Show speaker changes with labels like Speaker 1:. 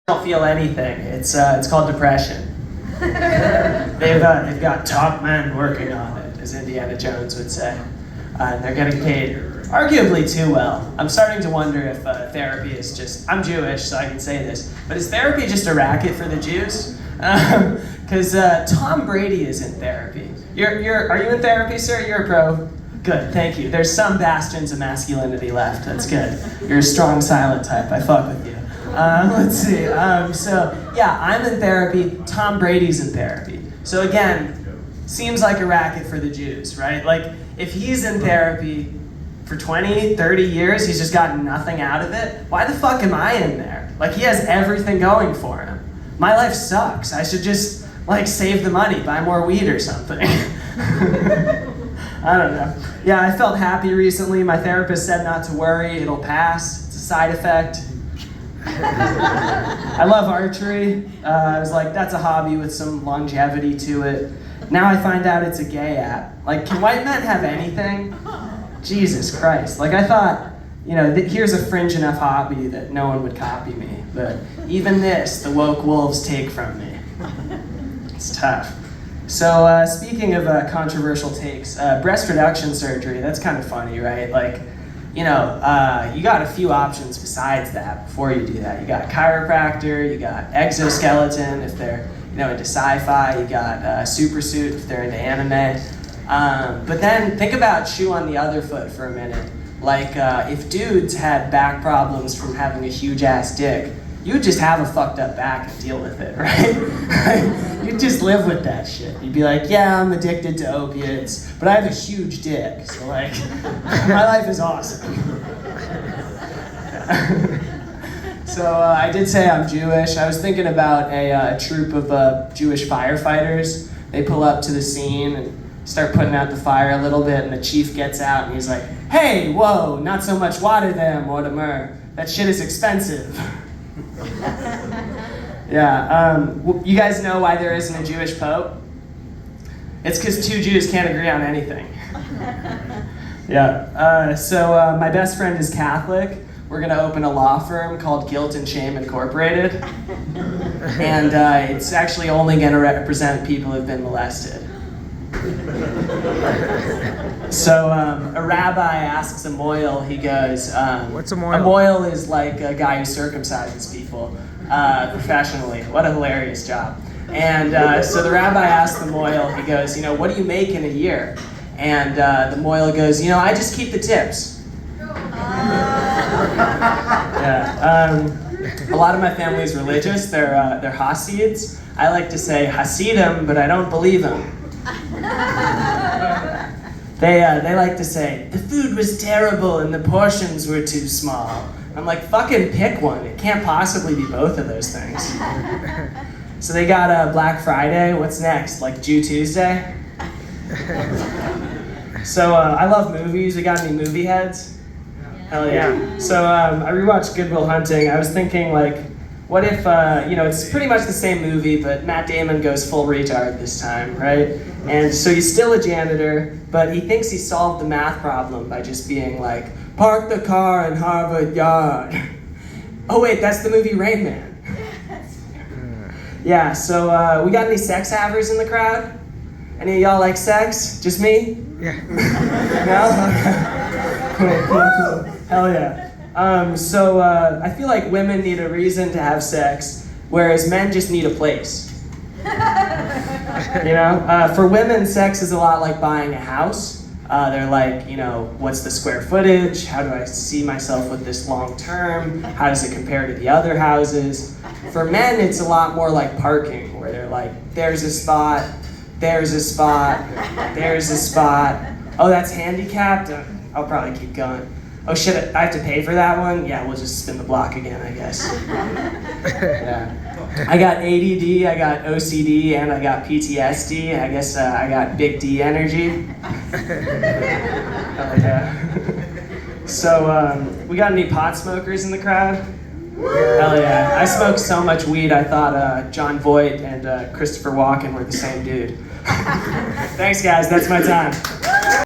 Speaker 1: don't feel anything. It's called depression. They've got top men working on it, as Indiana Jones would say. And they're getting paid arguably too well. I'm starting to wonder if therapy is just, I'm Jewish, so I can say this, but is therapy just a racket for the Jews? Because Tom Brady is in therapy. Are you in therapy, sir? You're a pro? Good, thank you. There's some bastions of masculinity left. That's good. You're a strong, silent type. I fuck with you. Let's see. So, yeah, I'm in therapy. Tom Brady's in therapy. So again, seems like a racket for the Jews, right? Like, if he's in therapy for 20, 30 years, he's just gotten nothing out of it, why the fuck am I in there? Like, he has everything going for him. My life sucks. I should just, like, save the money, buy more weed or something. I don't know. Yeah, I felt happy recently. My therapist said not to worry, it'll pass. It's a side effect. I love archery. I was like, that's a hobby with some longevity to it. Now I find out it's a gay app. Like, can white men have anything? Jesus Christ. Like, I thought, you know, here's a fringe enough hobby that no one would copy me. But even this, the woke wolves take from me. It's tough. So, speaking of controversial takes, breast reduction surgery, that's kind of funny, right? Like, you know, you got a few options besides that before you do that. You got chiropractor, you got exoskeleton if they're, you know, into sci-fi, you got supersuit if they're into anime. But then think about shoe on the other foot for a minute. Like, if dudes had back problems from having a huge ass dick, you would just have a fucked up back and deal with it, right? You'd just live with that shit. You'd be like, yeah, I'm addicted to opiates, but I have a huge dick, so like, my life is awesome. So I did say I'm Jewish. I was thinking about a troop of Jewish firefighters. They pull up to the scene and start putting out the fire a little bit, and the chief gets out and he's like, hey, whoa, not so much water there, Mortimer. That shit is expensive. Yeah, you guys know why there isn't a Jewish pope? It's because two Jews can't agree on anything. Yeah, so my best friend is Catholic. We're gonna open a law firm called Guilt and Shame Incorporated. And it's actually only gonna represent people who've been molested. So a rabbi asks a moil, he goes,
Speaker 2: what's a moil?
Speaker 1: A moil is like a guy who circumcises people professionally. What a hilarious job. And so the rabbi asks the moil, he goes, you know, what do you make in a year? And the moil goes, you know, I just keep the tips. Yeah. A lot of my family is religious. They're Hasids. I like to say Hasidim, but I don't believe them. They like to say, the food was terrible and the portions were too small. I'm like, fucking pick one. It can't possibly be both of those things. So they got Black Friday. What's next? Like Jew Tuesday? So I love movies. We got any movie heads? Hell yeah. So I rewatched Good Will Hunting. I was thinking, like, what if, you know, it's pretty much the same movie, but Matt Damon goes full retard this time, right? And so he's still a janitor, but he thinks he solved the math problem by just being like, park the car in Harvard Yard. Oh wait, that's the movie Rain Man. Yeah, so we got any sex havers in the crowd? Any of y'all like sex? Just me?
Speaker 2: Yeah.
Speaker 1: No? Cool. Hell yeah. So I feel like women need a reason to have sex, whereas men just need a place. You know, for women, sex is a lot like buying a house. They're like, you know, what's the square footage? How do I see myself with this long term? How does it compare to the other houses? For men, it's a lot more like parking, where they're like, there's a spot, there's a spot, there's a spot. Oh, that's handicapped? I'll probably keep going. Oh shit, I have to pay for that one? Yeah, we'll just spin the block again, I guess. Yeah. I got ADD, I got OCD, and I got PTSD. I guess I got big D energy. Yeah. So, we got any pot smokers in the crowd? Hell yeah. I smoked so much weed, I thought John Voight and Christopher Walken were the same dude. Thanks guys, that's my time.